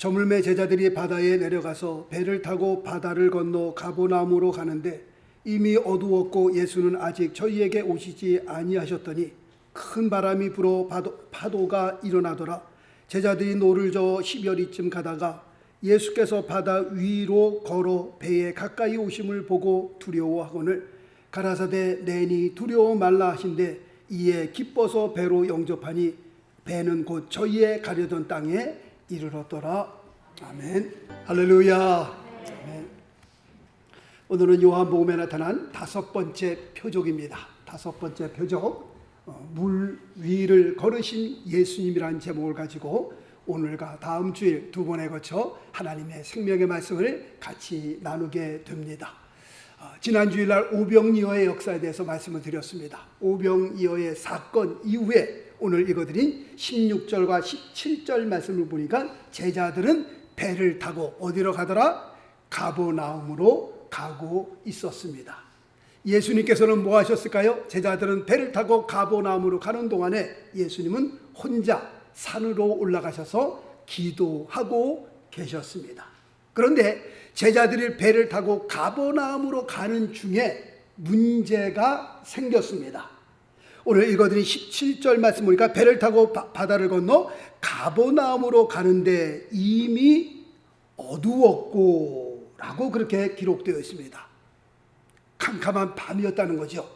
저물매 제자들이 바다에 내려가서 배를 타고 바다를 건너 가버나움으로 가는데 이미 어두웠고 예수는 아직 저희에게 오시지 아니하셨더니 큰 바람이 불어 파도가 일어나더라. 제자들이 노를 저어 10여리쯤 가다가 예수께서 바다 위로 걸어 배에 가까이 오심을 보고 두려워하거늘 가라사대 내니 두려워 말라 하신대 이에 기뻐서 배로 영접하니 배는 곧 저희의 가려던 땅에 이르렀더라. 아멘. 할렐루야. 아멘. 오늘은 요한복음에 나타난 5번째 표적입니다. 5번째 표적, 물 위를 걸으신 예수님이라는 제목을 가지고 오늘과 다음 주일 2번에 거쳐 하나님의 생명의 말씀을 같이 나누게 됩니다. 지난 주일날 오병이어의 역사에 대해서 말씀을 드렸습니다. 오병이어의 사건 이후에 오늘 읽어드린 16절과 17절 말씀을 보니까 제자들은 배를 타고 어디로 가더라? 가버나움으로 가고 있었습니다. 예수님께서는 뭐 하셨을까요? 제자들은 배를 타고 가버나움으로 가는 동안에 예수님은 혼자 산으로 올라가셔서 기도하고 계셨습니다. 그런데 제자들이 배를 타고 가버나움으로 가는 중에 문제가 생겼습니다. 오늘 읽어드린 17절 말씀 보니까 배를 타고 바다를 건너 가버나움으로 가는데 이미 어두웠고 라고 그렇게 기록되어 있습니다. 캄캄한 밤이었다는 거죠.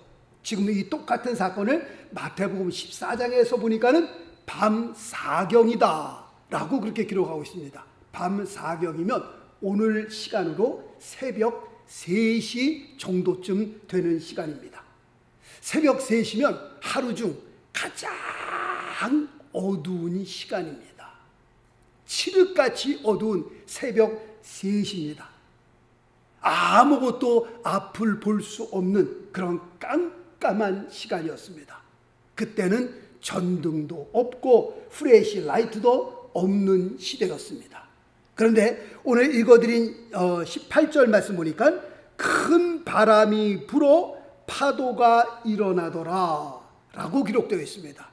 지금 이 똑같은 사건을 마태복음 14장에서 보니까는 밤 사경이다 라고 그렇게 기록하고 있습니다. 밤 사경이면 오늘 시간으로 새벽 3시 정도쯤 되는 시간입니다. 새벽 3시면 하루 중 가장 어두운 시간입니다. 칠흑같이 어두운 새벽 3시입니다. 아무것도 앞을 볼 수 없는 그런 깜깜한 시간이었습니다. 그때는 전등도 없고 프레시 라이트도 없는 시대였습니다. 그런데 오늘 읽어드린 18절 말씀 보니까 큰 바람이 불어 파도가 일어나더라 라고 기록되어 있습니다.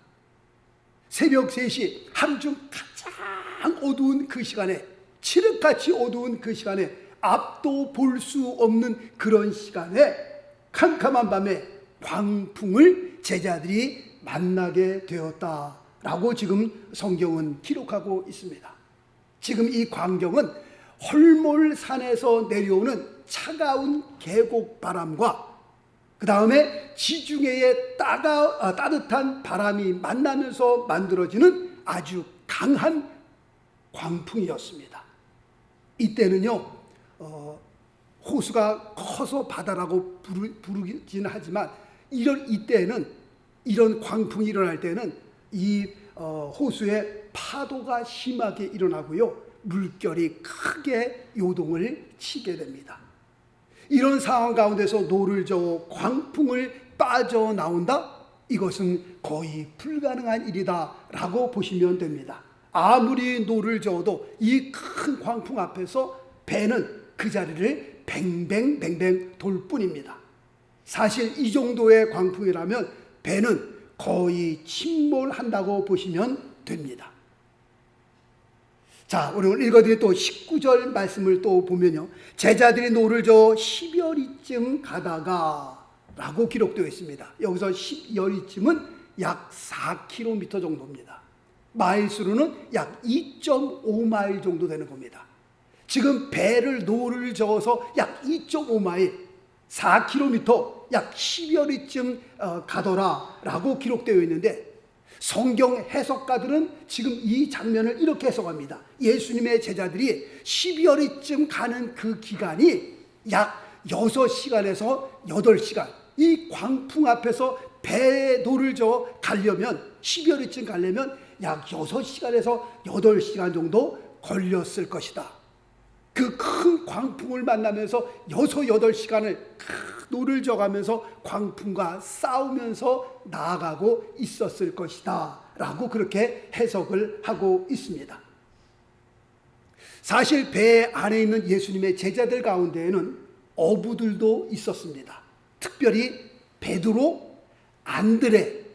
새벽 3시 하루 중 가장 어두운 그 시간에, 칠흑같이 어두운 그 시간에, 앞도 볼 수 없는 그런 시간에, 캄캄한 밤에 광풍을 제자들이 만나게 되었다라고 지금 성경은 기록하고 있습니다. 지금 이 광경은 헐몰산에서 내려오는 차가운 계곡 바람과 그 다음에 지중해의 따뜻한 바람이 만나면서 만들어지는 아주 강한 광풍이었습니다. 이때는요, 호수가 커서 바다라고 부르긴 하지만 이때는 이런 광풍이 일어날 때는 이 호수에 파도가 심하게 일어나고요, 물결이 크게 요동을 치게 됩니다. 이런 상황 가운데서 노를 저어 광풍을 빠져나온다? 이것은 거의 불가능한 일이다 라고 보시면 됩니다. 아무리 노를 저어도 이 큰 광풍 앞에서 배는 그 자리를 뱅뱅뱅뱅 돌 뿐입니다. 사실 이 정도의 광풍이라면 배는 거의 침몰한다고 보시면 됩니다. 자, 오늘 읽어드린 또 19절 말씀을 또 보면요, 제자들이 노를 저어 10여리쯤 가다가 라고 기록되어 있습니다. 여기서 10여리쯤은 약 4km 정도입니다. 마일수로는 약 2.5마일 정도 되는 겁니다. 지금 배를 노를 저어서 약 2.5마일, 4km, 약 10여리쯤 가더라 라고 기록되어 있는데, 성경 해석가들은 지금 이 장면을 이렇게 해석합니다. 예수님의 제자들이 10여리쯤 가는 그 기간이 약 6시간에서 8시간, 이 광풍 앞에서 배에 노를 저어 가려면, 10여리쯤 가려면 약 6시간에서 8시간 정도 걸렸을 것이다. 그 큰 광풍을 만나면서 8시간을 노를 저가면서 광풍과 싸우면서 나아가고 있었을 것이다 라고 그렇게 해석을 하고 있습니다. 사실 배 안에 있는 예수님의 제자들 가운데에는 어부들도 있었습니다. 특별히 베드로, 안드레,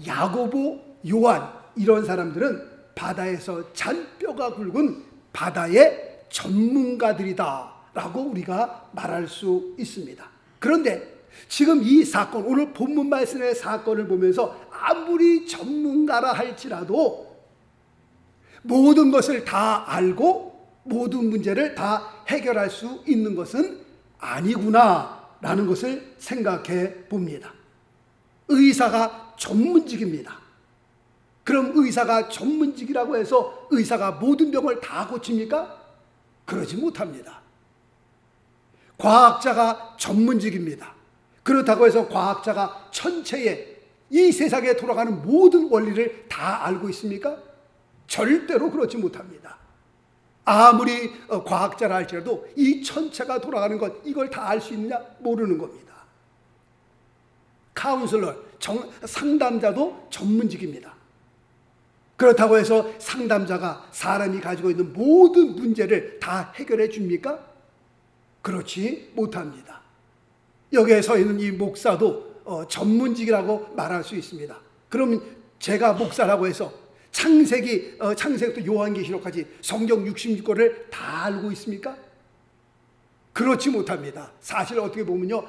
야고보, 요한, 이런 사람들은 바다에서 잔뼈가 굵은 바다의 전문가들이다라고 우리가 말할 수 있습니다. 그런데 지금 이 사건, 오늘 본문 말씀의 사건을 보면서 아무리 전문가라 할지라도 모든 것을 다 알고 모든 문제를 다 해결할 수 있는 것은 아니구나라는 것을 생각해 봅니다. 의사가 전문직입니다. 그럼 의사가 전문직이라고 해서 의사가 모든 병을 다 고칩니까? 그러지 못합니다. 과학자가 전문직입니다. 그렇다고 해서 과학자가 천체의 이 세상에 돌아가는 모든 원리를 다 알고 있습니까? 절대로 그렇지 못합니다. 아무리 과학자라 할지라도 이 천체가 돌아가는 것, 이걸 다 알 수 있느냐? 모르는 겁니다. 카운슬러, 상담자도 전문직입니다. 그렇다고 해서 상담자가 사람이 가지고 있는 모든 문제를 다 해결해 줍니까? 그렇지 못합니다. 여기에 서 있는 이 목사도 전문직이라고 말할 수 있습니다. 그럼 제가 목사라고 해서 창세기부터 요한계시록까지 성경 66권을 다 알고 있습니까? 그렇지 못합니다. 사실 어떻게 보면요,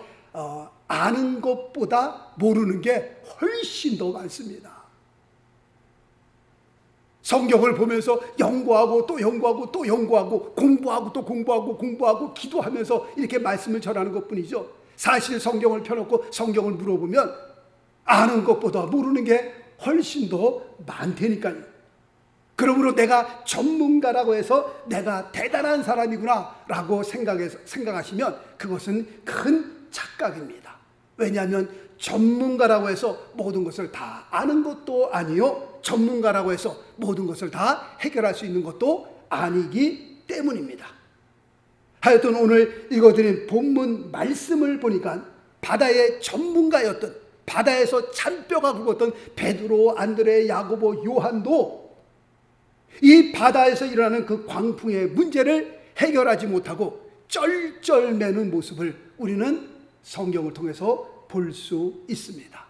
아는 것보다 모르는 게 훨씬 더 많습니다. 성경을 보면서 연구하고 또 연구하고 또 연구하고 공부하고 또 공부하고 기도하면서 이렇게 말씀을 전하는 것뿐이죠. 사실 성경을 펴놓고 성경을 물어보면 아는 것보다 모르는 게 훨씬 더 많다니까요. 그러므로 내가 전문가라고 해서 내가 대단한 사람이구나 라고 생각하시면 그것은 큰 착각입니다. 왜냐하면 전문가라고 해서 모든 것을 다 아는 것도 아니요, 전문가라고 해서 모든 것을 다 해결할 수 있는 것도 아니기 때문입니다. 하여튼 오늘 읽어드린 본문 말씀을 보니까 바다의 전문가였던, 바다에서 잔뼈가 굵었던 베드로, 안드레, 야고보, 요한도 이 바다에서 일어나는 그 광풍의 문제를 해결하지 못하고 쩔쩔매는 모습을 우리는 성경을 통해서 볼 수 있습니다.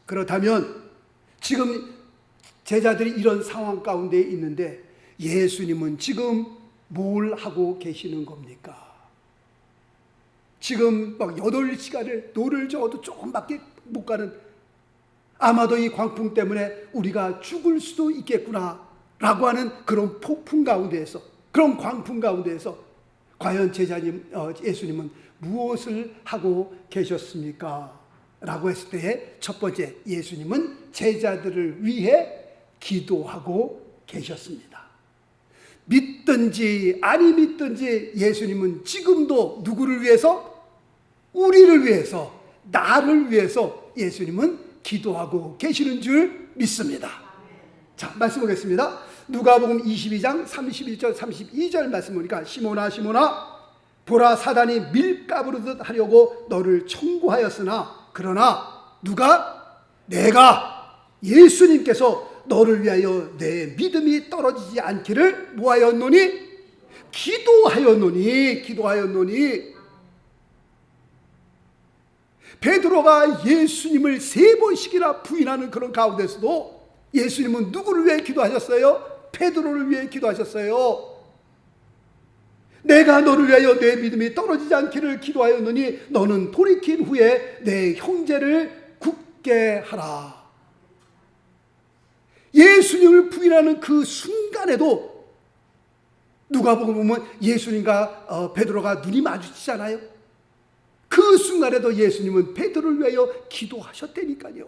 그렇다면 지금 제자들이 이런 상황 가운데 있는데 예수님은 지금 뭘 하고 계시는 겁니까? 지금 막 8시간을 노를 저어도 조금밖에 못 가는, 아마도 이 광풍 때문에 우리가 죽을 수도 있겠구나 라고 하는 그런 폭풍 가운데에서, 그런 광풍 가운데에서 과연 예수님은 무엇을 하고 계셨습니까? 라고 했을 때 첫 번째, 예수님은 제자들을 위해 기도하고 계셨습니다. 믿든지 아니 믿든지 예수님은 지금도 누구를 위해서? 우리를 위해서, 나를 위해서 예수님은 기도하고 계시는 줄 믿습니다. 자, 말씀 보겠습니다. 누가복음 22장 31절 32절 말씀 보니까 시몬아 시몬아 보라 사단이 밀가부르듯 하려고 너를 청구하였으나 그러나 누가? 내가 예수님께서 너를 위하여 내 믿음이 떨어지지 않기를 뭐하였노니? 기도하였노니. 베드로가 예수님을 3번씩이나 부인하는 그런 가운데서도 예수님은 누구를 위해 기도하셨어요? 베드로를 위해 기도하셨어요. 내가 너를 위하여 내 믿음이 떨어지지 않기를 기도하였노니 너는 돌이킨 후에 내 형제를 굳게 하라. 예수님을 부인하는 그 순간에도 누가복음 보면 예수님과 베드로가 눈이 마주치잖아요. 그 순간에도 예수님은 베드로를 위하여 기도하셨다니까요.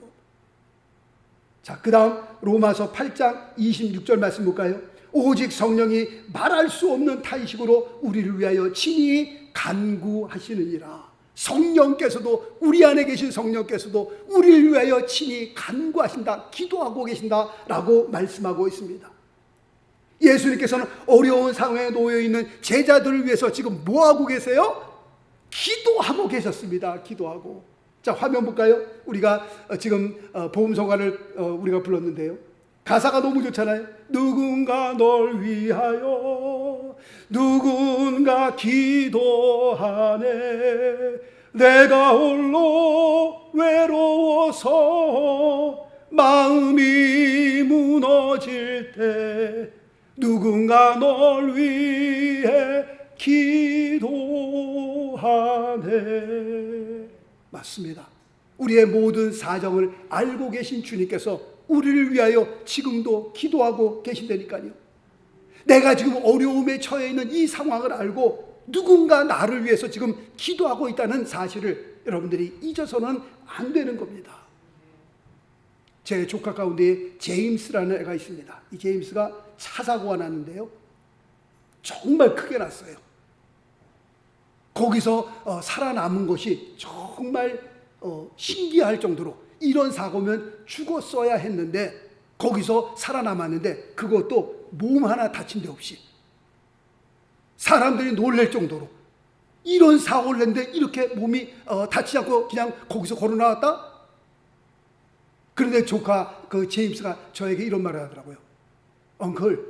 자, 그 다음 로마서 8장 26절 말씀 볼까요? 오직 성령이 말할 수 없는 탄식으로 우리를 위하여 친히 간구하시느니라. 성령께서도, 우리 안에 계신 성령께서도 우리를 위하여 친히 간구하신다, 기도하고 계신다라고 말씀하고 있습니다. 예수님께서는 어려운 상황에 놓여 있는 제자들을 위해서 지금 뭐하고 계세요? 기도하고 계셨습니다. 기도하고. 자, 화면 볼까요? 우리가 지금 복음성가를 우리가 불렀는데요. 가사가 너무 좋잖아요. 누군가 널 위하여 누군가 기도하네. 내가 홀로 외로워서 마음이 무너질 때 누군가 널 위해 기도하네. 맞습니다. 우리의 모든 사정을 알고 계신 주님께서 우리를 위하여 지금도 기도하고 계신다니까요. 내가 지금 어려움에 처해 있는 이 상황을 알고 누군가 나를 위해서 지금 기도하고 있다는 사실을 여러분들이 잊어서는 안 되는 겁니다. 제 조카 가운데 제임스라는 애가 있습니다. 이 제임스가 차 사고가 났는데요, 정말 크게 났어요. 거기서 살아남은 것이 정말 신기할 정도로, 이런 사고면 죽었어야 했는데 거기서 살아남았는데, 그것도 몸 하나 다친 데 없이. 사람들이 놀랄 정도로 이런 사고를 냈는데 이렇게 몸이 다치지 않고 그냥 거기서 걸어 나왔다? 그런데 조카 그 제임스가 저에게 이런 말을 하더라고요. 엉클,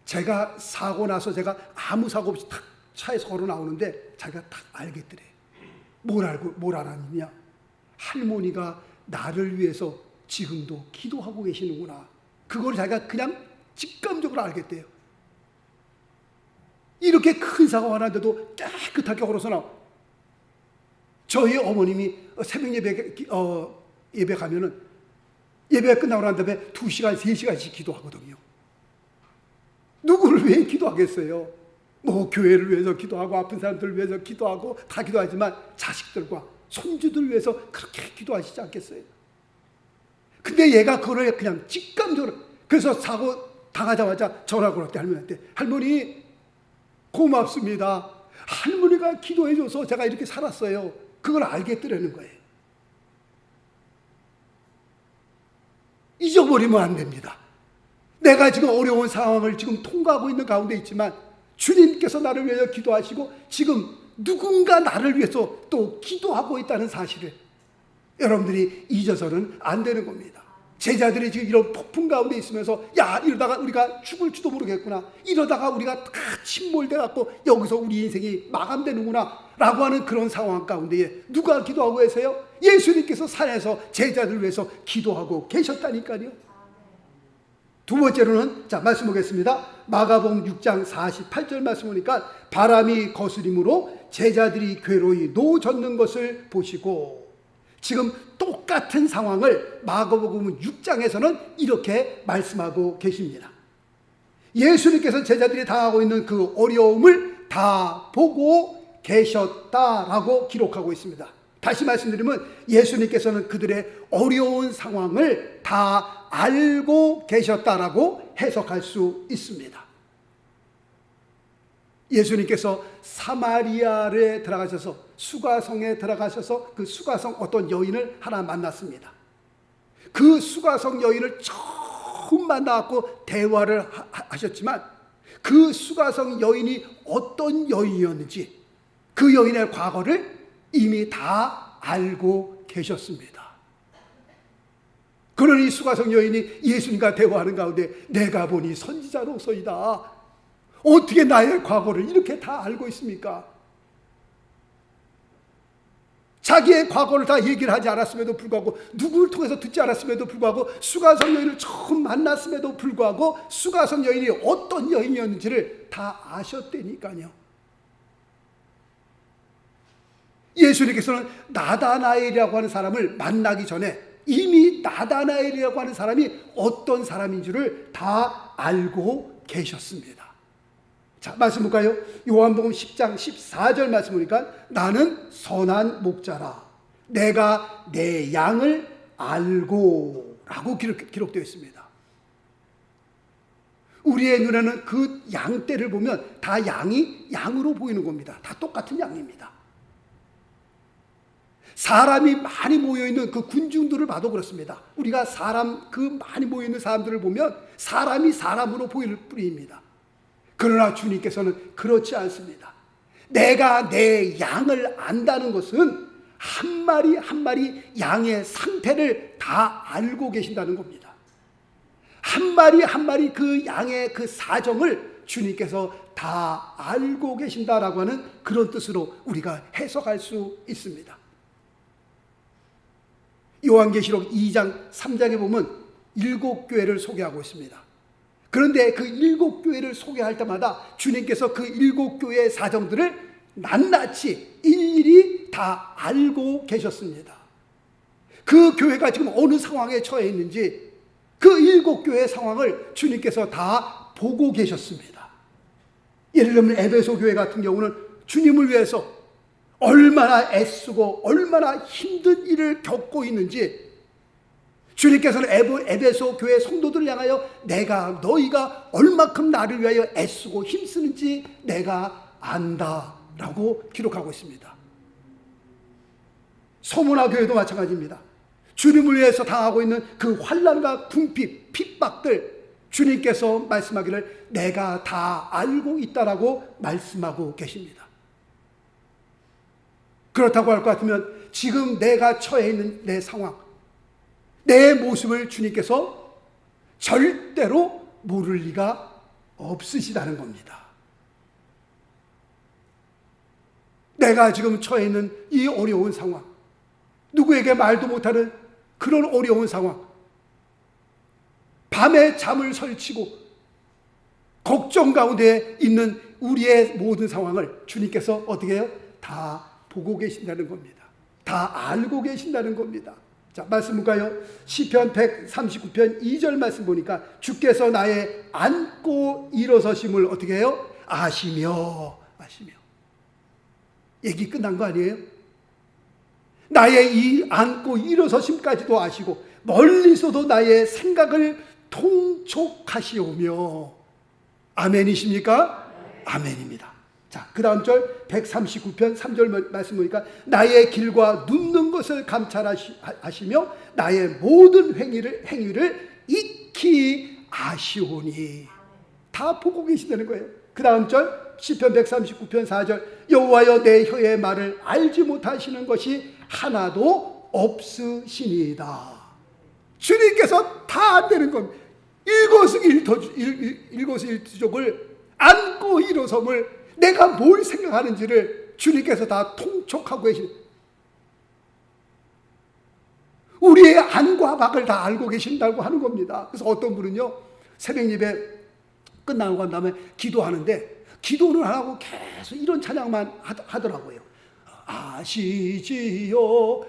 제가 사고 나서 제가 아무 사고 없이 탁 차에서 걸어 나오는데 자기가 딱 알겠더래. 뭘 알았느냐? 할머니가 나를 위해서 지금도 기도하고 계시는구나. 그걸 자기가 그냥 직감적으로 알겠대요. 이렇게 큰 사고가 났는데도 깨끗하게 걸어서 나와. 저희 어머님이 새벽 예배 가면은 예배가 끝나고 난 다음에 2시간, 3시간씩 기도하거든요. 누구를 위해 기도하겠어요? 뭐 교회를 위해서 기도하고 아픈 사람들을 위해서 기도하고 다 기도하지만 자식들과 손주들 위해서 그렇게 기도하시지 않겠어요? 근데 얘가 그걸 그냥 직감적으로, 그래서 사고 당하자마자 전화 걸었대, 할머니한테. 할머니 고맙습니다. 할머니가 기도해줘서 제가 이렇게 살았어요. 그걸 알겠더라는 거예요. 잊어버리면 안 됩니다. 내가 지금 어려운 상황을 지금 통과하고 있는 가운데 있지만 주님께서 나를 위해서 기도하시고 지금 누군가 나를 위해서 또 기도하고 있다는 사실을 여러분들이 잊어서는 안 되는 겁니다. 제자들이 지금 이런 폭풍 가운데 있으면서, 야, 이러다가 우리가 죽을지도 모르겠구나, 이러다가 우리가 다 침몰돼 갖고 여기서 우리 인생이 마감되는구나 라고 하는 그런 상황 가운데에 누가 기도하고 계세요? 예수님께서 산에서 제자들을 위해서 기도하고 계셨다니까요. 두 번째로는, 자, 말씀 보겠습니다. 마가복음 6장 48절 말씀 보니까, 바람이 거스림으로 제자들이 괴로이 노젓는 것을 보시고, 지금 똑같은 상황을 마가복음 6장에서는 이렇게 말씀하고 계십니다. 예수님께서 제자들이 당하고 있는 그 어려움을 다 보고 계셨다라고 기록하고 있습니다. 다시 말씀드리면 예수님께서는 그들의 어려운 상황을 다 알고 계셨다라고 해석할 수 있습니다. 예수님께서 사마리아에 들어가셔서, 수가성에 들어가셔서 그 수가성 어떤 여인을 하나 만났습니다. 그 수가성 여인을 처음 만나고 대화를 하셨지만 그 수가성 여인이 어떤 여인이었는지 그 여인의 과거를 이미 다 알고 계셨습니다. 그러니 수가성 여인이 예수님과 대화하는 가운데, 내가 보니 선지자로서이다. 어떻게 나의 과거를 이렇게 다 알고 있습니까? 자기의 과거를 다 얘기를 하지 않았음에도 불구하고, 누구를 통해서 듣지 않았음에도 불구하고, 수가성 여인을 처음 만났음에도 불구하고 수가성 여인이 어떤 여인이었는지를 다 아셨다니까요. 예수님께서는 나다나엘이라고 하는 사람을 만나기 전에 이미 나다나엘이라고 하는 사람이 어떤 사람인 줄을 다 알고 계셨습니다. 자, 말씀 볼까요? 요한복음 10장 14절 말씀 보니까, 나는 선한 목자라, 내가 내 양을 알고 라고 기록되어 있습니다. 우리의 눈에는 그 양떼를 보면 다 양이 양으로 보이는 겁니다. 다 똑같은 양입니다. 사람이 많이 모여있는 그 군중들을 봐도 그렇습니다. 우리가 그 많이 모여있는 사람들을 보면 사람이 사람으로 보일 뿐입니다. 그러나 주님께서는 그렇지 않습니다. 내가 내 양을 안다는 것은 한 마리 한 마리 양의 상태를 다 알고 계신다는 겁니다. 한 마리 한 마리 그 양의 그 사정을 주님께서 다 알고 계신다라고 하는 그런 뜻으로 우리가 해석할 수 있습니다. 요한계시록 2장 3장에 보면 7 교회를 소개하고 있습니다. 그런데 그 7교회를 소개할 때마다 주님께서 그 7교회의 사정들을 낱낱이 일일이 다 알고 계셨습니다. 그 교회가 지금 어느 상황에 처해 있는지 그 7교회의 상황을 주님께서 다 보고 계셨습니다. 예를 들면 에베소 교회 같은 경우는 주님을 위해서 얼마나 애쓰고 얼마나 힘든 일을 겪고 있는지 주님께서는 에베소 교회 성도들을 향하여 너희가 얼마큼 나를 위하여 애쓰고 힘쓰는지 내가 안다 라고 기록하고 있습니다. 서문화 교회도 마찬가지입니다. 주님을 위해서 당하고 있는 그 환난과 궁핍, 핍박들 주님께서 말씀하기를 내가 다 알고 있다라고 말씀하고 계십니다. 그렇다고 할 것 같으면 지금 내가 처해 있는 내 상황, 내 모습을 주님께서 절대로 모를 리가 없으시다는 겁니다. 내가 지금 처해 있는 이 어려운 상황, 누구에게 말도 못하는 그런 어려운 상황, 밤에 잠을 설치고 걱정 가운데 있는 우리의 모든 상황을 주님께서 어떻게 해요? 다 보고 계신다는 겁니다. 다 알고 계신다는 겁니다. 자, 말씀 볼까요? 시편 139편 2절 말씀 보니까 주께서 나의 앉고 일어서심을 어떻게 해요? 아시며. 얘기 끝난 거 아니에요? 나의 이 앉고 일어서심까지도 아시고 멀리서도 나의 생각을 통촉하시오며. 아멘이십니까? 아멘입니다. 자, 그 다음 절 139편 3절 말씀 보니까 나의 길과 눕는 것을 감찰하시며 나의 모든 행위를 익히 아시오니. 다 보고 계신다는 거예요. 그 다음 절 시편 139편 4절 여호와여 내 혀의 말을 알지 못하시는 것이 하나도 없으시니이다. 주님께서 다 안되는 겁니다. 일거수일투족을 안고 일어섬을 내가 뭘 생각하는지를 주님께서 다 통촉하고 계신, 우리의 안과 밖을 다 알고 계신다고 하는 겁니다. 그래서 어떤 분은요 새벽 예배 끝나고 난 다음에 기도하는데 기도는 안 하고 계속 이런 찬양만 하더라고요. 아시지요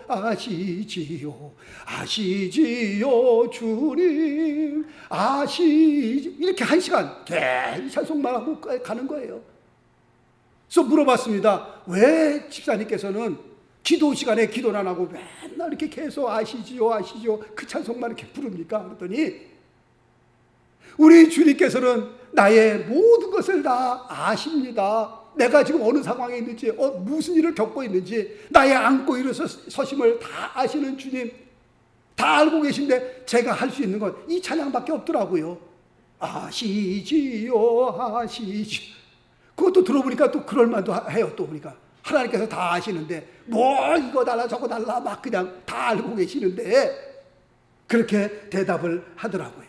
아시지요 아시지요 주님 아시지, 이렇게 1시간 계속 찬송만 하고 가는 거예요. 그래서 물어봤습니다. 왜 집사님께서는 기도 시간에 기도를 안 하고 맨날 이렇게 계속 아시지요 아시지요 그 찬송만 이렇게 부릅니까? 그랬더니 우리 주님께서는 나의 모든 것을 다 아십니다. 내가 지금 어느 상황에 있는지, 무슨 일을 겪고 있는지, 나의 앉고 일어서심을 다 아시는 주님, 다 알고 계신데 제가 할 수 있는 건 이 찬양밖에 없더라고요. 아시지요 아시지요. 그것도 들어보니까 또 그럴만도 해요. 또 보니까 하나님께서 다 아시는데 뭐 이거 달라 저거 달라 막 그냥 다 알고 계시는데 그렇게 대답을 하더라고요.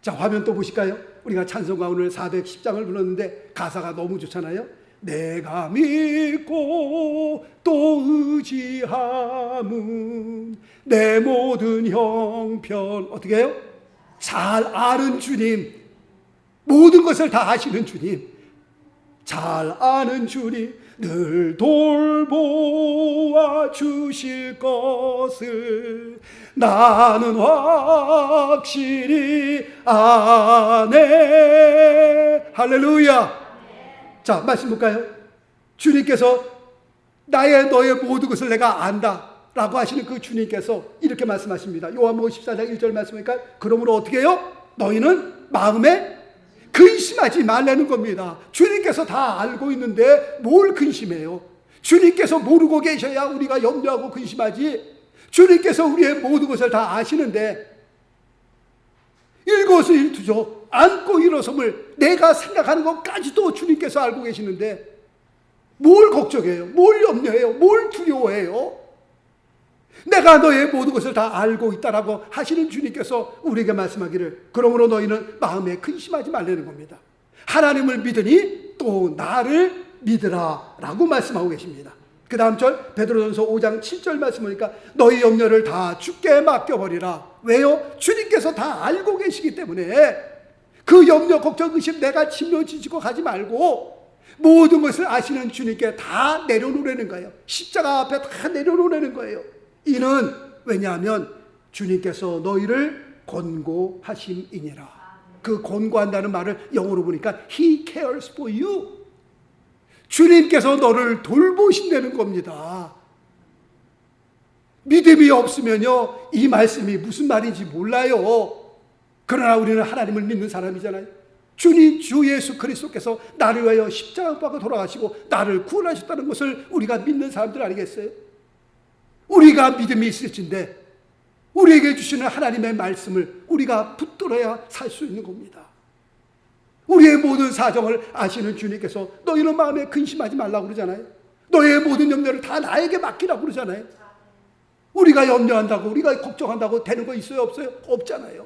자, 화면 또 보실까요? 우리가 찬송가 오늘 410장을 불렀는데 가사가 너무 좋잖아요. 내가 믿고 또 의지함은 내 모든 형편, 어떻게 해요? 잘 아는 주님, 모든 것을 다 아시는 주님, 잘 아는 주님, 늘 돌보아 주실 것을 나는 확실히 아네. 할렐루야. 자, 말씀 볼까요? 주님께서 너의 모든 것을 내가 안다 라고 하시는 그 주님께서 이렇게 말씀하십니다. 요한복음 14장 1절 말씀이니까 그러므로 어떻게 해요? 너희는 마음에 근심하지 말라는 겁니다. 주님께서 다 알고 있는데 뭘 근심해요? 주님께서 모르고 계셔야 우리가 염려하고 근심하지. 주님께서 우리의 모든 것을 다 아시는데 일거수일투족 앉고 일어섬을 내가 생각하는 것까지도 주님께서 알고 계시는데 뭘 걱정해요? 뭘 염려해요? 뭘 두려워해요? 내가 너의 모든 것을 다 알고 있다라고 하시는 주님께서 우리에게 말씀하기를 그러므로 너희는 마음에 근심하지 말라는 겁니다. 하나님을 믿으니 또 나를 믿으라 라고 말씀하고 계십니다. 그 다음 절 베드로전서 5장 7절 말씀 보니까 너희 염려를 다 주께 맡겨버리라. 왜요? 주님께서 다 알고 계시기 때문에 그 염려, 걱정, 의심 내가 짊어지고 가지 말고 모든 것을 아시는 주님께 다 내려놓으라는 거예요. 십자가 앞에 다 내려놓으라는 거예요. 이는 왜냐하면 주님께서 너희를 권고하심이니라. 그 권고한다는 말을 영어로 보니까 He cares for you. 주님께서 너를 돌보신다는 겁니다. 믿음이 없으면요, 이 말씀이 무슨 말인지 몰라요. 그러나 우리는 하나님을 믿는 사람이잖아요. 주님 주 예수 그리스도께서 나를 위하여 십자가 못 박아 돌아가시고 나를 구원하셨다는 것을 우리가 믿는 사람들 아니겠어요? 우리가 믿음이 있을진데 우리에게 주시는 하나님의 말씀을 우리가 붙들어야 살 수 있는 겁니다. 우리의 모든 사정을 아시는 주님께서 너희는 마음에 근심하지 말라고 그러잖아요. 너희의 모든 염려를 다 나에게 맡기라고 그러잖아요. 우리가 염려한다고, 우리가 걱정한다고 되는 거 있어요? 없어요? 없잖아요.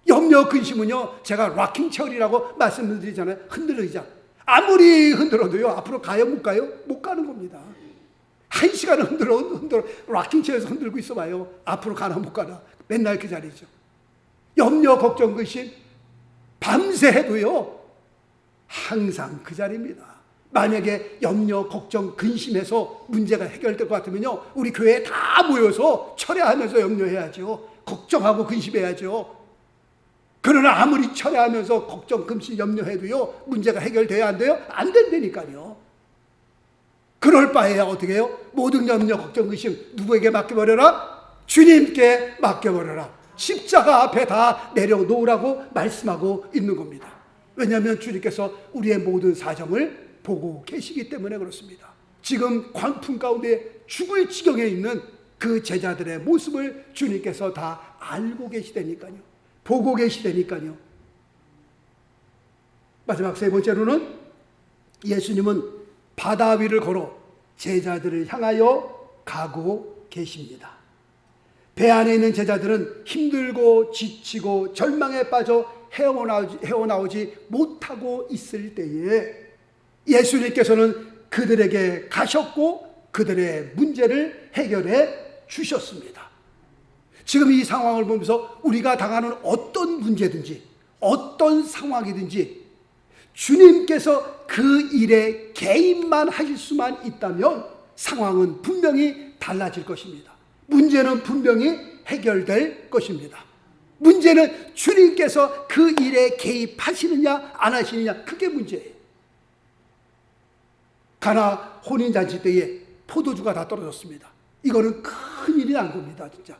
염려, 근심은요, 제가 락킹 체어리라고 말씀드리잖아요. 흔들리자. 아무리 흔들어도요, 앞으로 가요, 못 가요? 못 가는 겁니다. 1시간을 흔들어, 락킹 체어에서 흔들고 있어 봐요. 앞으로 가나 못 가나. 맨날 그 자리죠. 염려, 걱정, 근심, 밤새 해도요, 항상 그 자리입니다. 만약에 염려, 걱정, 근심해서 문제가 해결될 것 같으면요, 우리 교회에 다 모여서 철회하면서 염려해야죠. 걱정하고 근심해야죠. 그러나 아무리 철회하면서 걱정, 근심, 염려해도요, 문제가 해결돼야 안 돼요? 안 된다니까요. 그럴 바에야 어떻게 해요? 모든 염려, 걱정, 근심 누구에게 맡겨버려라? 주님께 맡겨버려라. 십자가 앞에 다 내려놓으라고 말씀하고 있는 겁니다. 왜냐하면 주님께서 우리의 모든 사정을 보고 계시기 때문에 그렇습니다. 지금 광풍 가운데 죽을 지경에 있는 그 제자들의 모습을 주님께서 다 알고 계시다니까요. 보고 계시다니까요. 마지막 세 번째로는 예수님은 바다 위를 걸어 제자들을 향하여 가고 계십니다. 배 안에 있는 제자들은 힘들고 지치고 절망에 빠져 헤어나오지 못하고 있을 때에 예수님께서는 그들에게 가셨고 그들의 문제를 해결해 주셨습니다. 지금 이 상황을 보면서 우리가 당하는 어떤 문제든지 어떤 상황이든지 주님께서 그 일에 개입만 하실 수만 있다면 상황은 분명히 달라질 것입니다. 문제는 분명히 해결될 것입니다. 문제는 주님께서 그 일에 개입하시느냐 안 하시느냐, 그게 문제예요. 가나 혼인잔치 때에 포도주가 다 떨어졌습니다. 이거는 큰 일이 난 겁니다. 진짜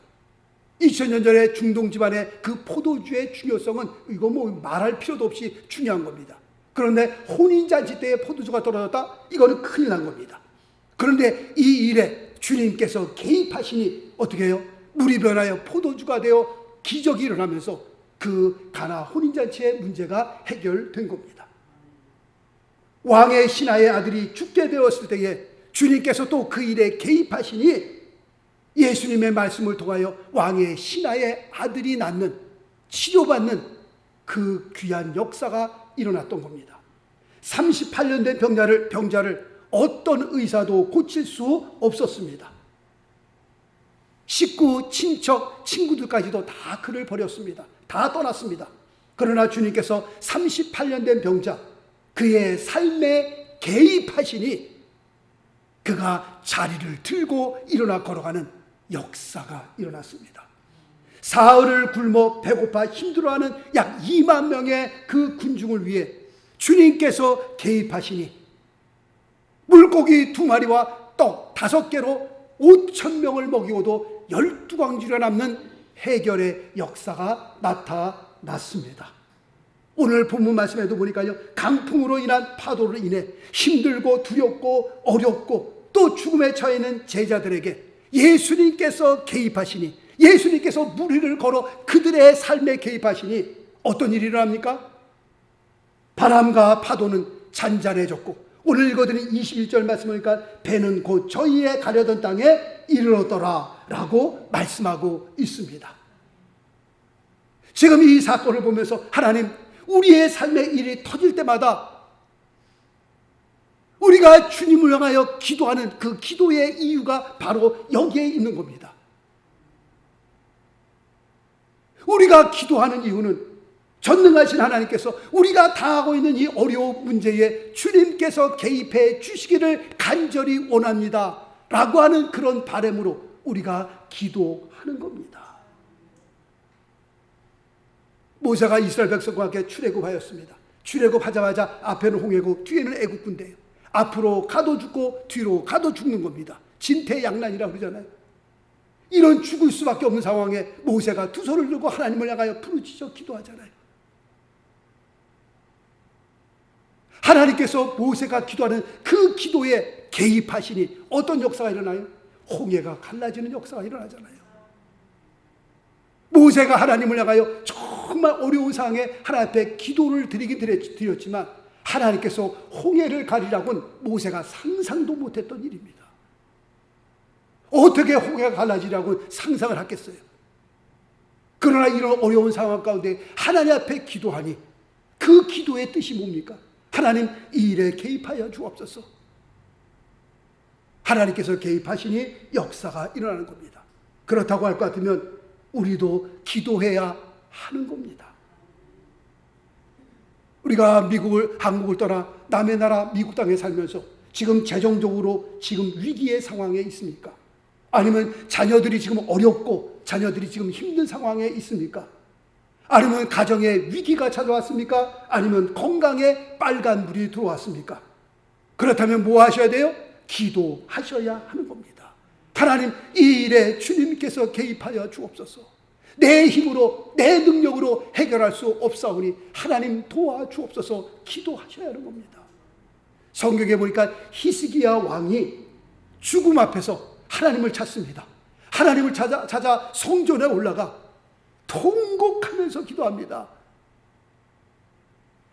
2000년 전에 중동 집안의 그 포도주의 중요성은 이거 뭐 말할 필요도 없이 중요한 겁니다. 그런데 혼인잔치 때에 포도주가 떨어졌다? 이거는 큰일 난 겁니다. 그런데 이 일에 주님께서 개입하시니 어떻게 해요? 물이 변하여 포도주가 되어 기적이 일어나면서 그 가나 혼인잔치의 문제가 해결된 겁니다. 왕의 신하의 아들이 죽게 되었을 때에 주님께서 또 그 일에 개입하시니 예수님의 말씀을 통하여 왕의 신하의 아들이 낳는, 치료받는 그 귀한 역사가 일어났던 겁니다. 38년 된 병자를 어떤 의사도 고칠 수 없었습니다. 식구, 친척, 친구들까지도 다 그를 버렸습니다. 다 떠났습니다. 그러나 주님께서 38년 된 병자, 그의 삶에 개입하시니 그가 자리를 들고 일어나 걸어가는 역사가 일어났습니다. 사흘을 굶어 배고파 힘들어하는 약 2만 명의 그 군중을 위해 주님께서 개입하시니 물고기 2마리와 떡 5개로 5,000명을 먹이고도 12광주가 남는 해결의 역사가 나타났습니다. 오늘 본문 말씀에도 보니까요, 강풍으로 인한 파도로 인해 힘들고 두렵고 어렵고 또 죽음에 처해 있는 제자들에게 예수님께서 개입하시니, 예수님께서 물 위를 걸어 그들의 삶에 개입하시니 어떤 일이 일어납니까? 바람과 파도는 잔잔해졌고, 오늘 읽어드린 21절 말씀이니까 배는 곧 저희의 가려던 땅에 이르렀더라 라고 말씀하고 있습니다. 지금 이 사건을 보면서 하나님, 우리의 삶의 일이 터질 때마다 우리가 주님을 향하여 기도하는 그 기도의 이유가 바로 여기에 있는 겁니다. 우리가 기도하는 이유는 전능하신 하나님께서 우리가 당하고 있는 이 어려운 문제에 주님께서 개입해 주시기를 간절히 원합니다 라고 하는 그런 바람으로 우리가 기도하는 겁니다. 모세가 이스라엘 백성과 함께 출애굽하였습니다. 출애굽하자마자 앞에는 홍해고 뒤에는 애굽 군대예요. 앞으로 가도 죽고 뒤로 가도 죽는 겁니다. 진퇴양난이라고 그러잖아요. 이런 죽을 수밖에 없는 상황에 모세가 두 손을 들고 하나님을 향하여 부르짖어 기도하잖아요. 하나님께서 모세가 기도하는 그 기도에 개입하시니 어떤 역사가 일어나요? 홍해가 갈라지는 역사가 일어나잖아요. 모세가 하나님을 향하여 정말 어려운 상황에 하나님 앞에 기도를 드리긴 드렸지만 하나님께서 홍해를 가리라고는 모세가 상상도 못했던 일입니다. 어떻게 홍해가 갈라지라고 상상을 하겠어요? 그러나 이런 어려운 상황 가운데 하나님 앞에 기도하니 그 기도의 뜻이 뭡니까? 하나님 이 일에 개입하여 주옵소서. 하나님께서 개입하시니 역사가 일어나는 겁니다. 그렇다고 할 것 같으면 우리도 기도해야 하는 겁니다. 우리가 한국을 떠나 남의 나라 미국 땅에 살면서 지금 재정적으로 지금 위기의 상황에 있습니까? 아니면 자녀들이 지금 어렵고 자녀들이 지금 힘든 상황에 있습니까? 아니면 가정에 위기가 찾아왔습니까? 아니면 건강에 빨간불이 들어왔습니까? 그렇다면 뭐 하셔야 돼요? 기도하셔야 하는 겁니다. 하나님 이 일에 주님께서 개입하여 주옵소서. 내 힘으로 내 능력으로 해결할 수 없사오니 하나님 도와주옵소서. 기도하셔야 하는 겁니다. 성경에 보니까 히스기야 왕이 죽음 앞에서 하나님을 찾습니다. 하나님을 찾아 성전에 올라가 통곡하면서 기도합니다.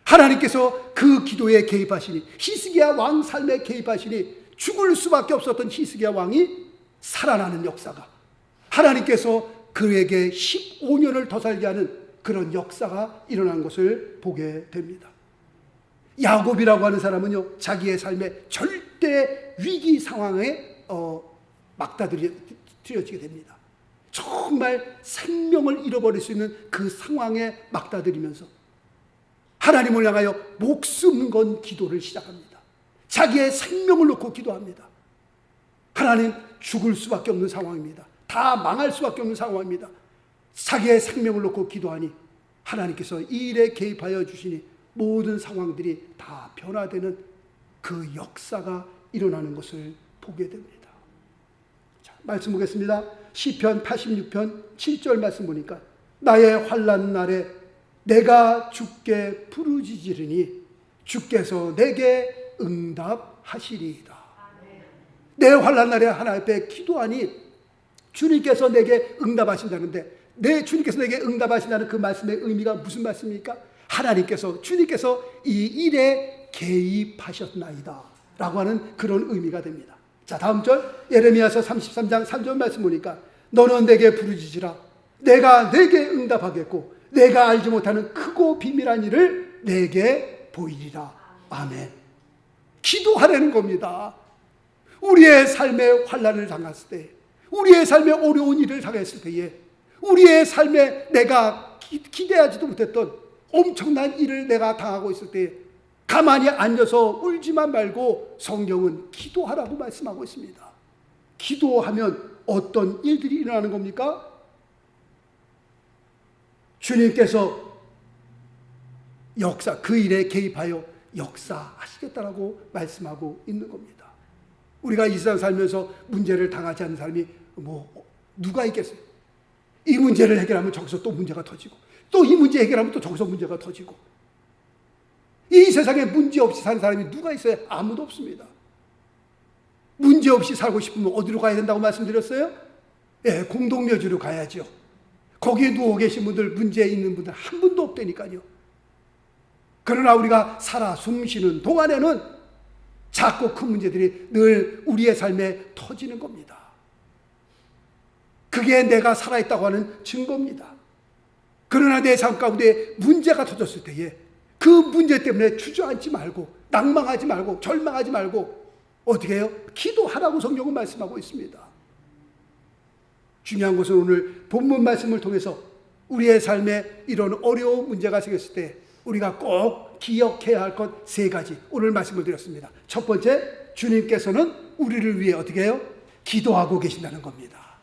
하나님께서 그 기도에 개입하시니 히스기야 왕 삶에 개입하시니 죽을 수밖에 없었던 히스기야 왕이 살아나는 역사가, 하나님께서 그에게 15년을 더 살게 하는 그런 역사가 일어난 것을 보게 됩니다. 야곱이라고 하는 사람은요, 자기의 삶에 절대 위기 상황에 막다들여지게 됩니다. 정말 생명을 잃어버릴 수 있는 그 상황에 막다들이면서 하나님을 향하여 목숨 건 기도를 시작합니다. 자기의 생명을 놓고 기도합니다. 하나님, 죽을 수밖에 없는 상황입니다. 다 망할 수밖에 없는 상황입니다. 자기의 생명을 놓고 기도하니 하나님께서 이 일에 개입하여 주시니 모든 상황들이 다 변화되는 그 역사가 일어나는 것을 보게 됩니다. 자, 말씀 보겠습니다. 시편 86편 7절 말씀 보니까 나의 환난 날에 내가 주께 부르짖으리니 주께서 내게 응답하시리이다. 내 환난 날에 하나님 앞에 기도하니 주님께서 내게 응답하신다는데, 주님께서 내게 응답하신다는 그 말씀의 의미가 무슨 말씀입니까? 하나님께서, 주님께서 이 일에 개입하셨나이다 라고 하는 그런 의미가 됩니다. 자, 다음 절 예레미야서 33장 3절 말씀 보니까 너는 내게 부르짖으라 내가 내게 응답하겠고 내가 알지 못하는 크고 비밀한 일을 내게 보이리라. 아멘. 기도하라는 겁니다. 우리의 삶에 환난을 당했을 때, 우리의 삶에 어려운 일을 당했을 때에, 우리의 삶에 내가 기대하지도 못했던 엄청난 일을 내가 당하고 있을 때 가만히 앉아서 울지만 말고 성경은 기도하라고 말씀하고 있습니다. 기도하면 어떤 일들이 일어나는 겁니까? 주님께서 그 일에 개입하여 역사하시겠다라고 말씀하고 있는 겁니다. 우리가 이 세상 살면서 문제를 당하지 않는 사람이 누가 있겠어요? 이 문제를 해결하면 저기서 또 문제가 터지고, 또 이 문제 해결하면 또 저기서 문제가 터지고, 이 세상에 문제 없이 사는 사람이 누가 있어요? 아무도 없습니다. 문제 없이 살고 싶으면 어디로 가야 된다고 말씀드렸어요? 예, 공동묘지로 가야죠. 거기에 누워 계신 분들, 문제 있는 분들 한 분도 없다니까요. 그러나 우리가 살아 숨쉬는 동안에는 작고 큰 문제들이 늘 우리의 삶에 터지는 겁니다. 그게 내가 살아있다고 하는 증거입니다. 그러나 내 삶 가운데 문제가 터졌을 때에 그 문제 때문에 주저앉지 말고 낭망하지 말고 절망하지 말고 어떻게 해요? 기도하라고 성경은 말씀하고 있습니다. 중요한 것은 오늘 본문 말씀을 통해서 우리의 삶에 이런 어려운 문제가 생겼을 때 우리가 꼭 기억해야 할 것 세 가지 오늘 말씀을 드렸습니다. 첫 번째, 주님께서는 우리를 위해 어떻게 해요? 기도하고 계신다는 겁니다.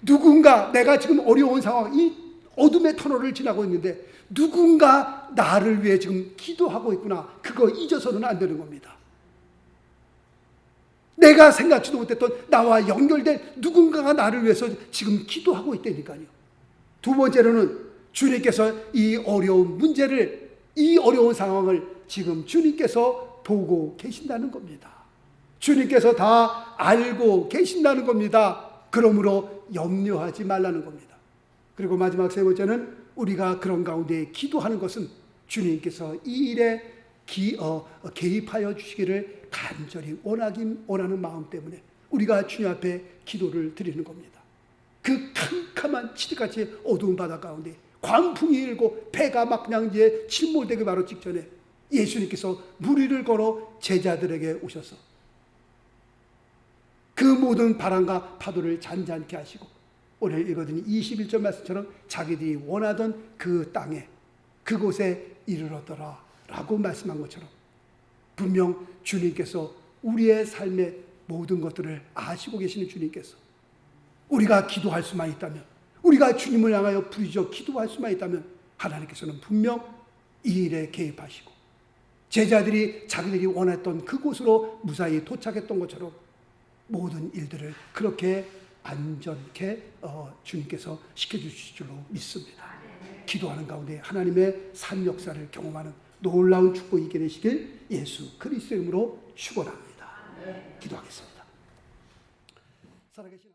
누군가 내가 지금 어려운 상황, 이 어둠의 터널을 지나고 있는데 누군가 나를 위해 지금 기도하고 있구나. 그거 잊어서는 안 되는 겁니다. 내가 생각지도 못했던 나와 연결된 누군가가 나를 위해서 지금 기도하고 있다니까요. 두 번째로는 주님께서 이 어려운 문제를, 이 어려운 상황을 지금 주님께서 보고 계신다는 겁니다. 주님께서 다 알고 계신다는 겁니다. 그러므로 염려하지 말라는 겁니다. 그리고 마지막 세 번째는 우리가 그런 가운데 기도하는 것은 주님께서 이 일에 개입하여 주시기를 간절히 원하는 마음 때문에 우리가 주님 앞에 기도를 드리는 겁니다. 그 캄캄한 치드같이 어두운 바다 가운데 광풍이 일고 배가 막 그냥 이제 침몰되기 바로 직전에 예수님께서 무리를 걸어 제자들에게 오셔서 그 모든 바람과 파도를 잔잔케 하시고 오늘 읽어드린 21절 말씀처럼 자기들이 원하던 그 땅에 그곳에 이르렀더라 라고 말씀한 것처럼 분명 주님께서 우리의 삶의 모든 것들을 아시고 계시는 주님께서 우리가 기도할 수만 있다면, 우리가 주님을 향하여 부르짖어 기도할 수만 있다면 하나님께서는 분명 이 일에 개입하시고 제자들이 자기들이 원했던 그곳으로 무사히 도착했던 것처럼 모든 일들을 그렇게 안전케 주님께서 시켜주실 줄로 믿습니다. 기도하는 가운데 하나님의 산 역사를 경험하는 놀라운 축복이 있게 되시길 예수 그리스도의 이름으로 축원합니다. 기도하겠습니다. 살아계신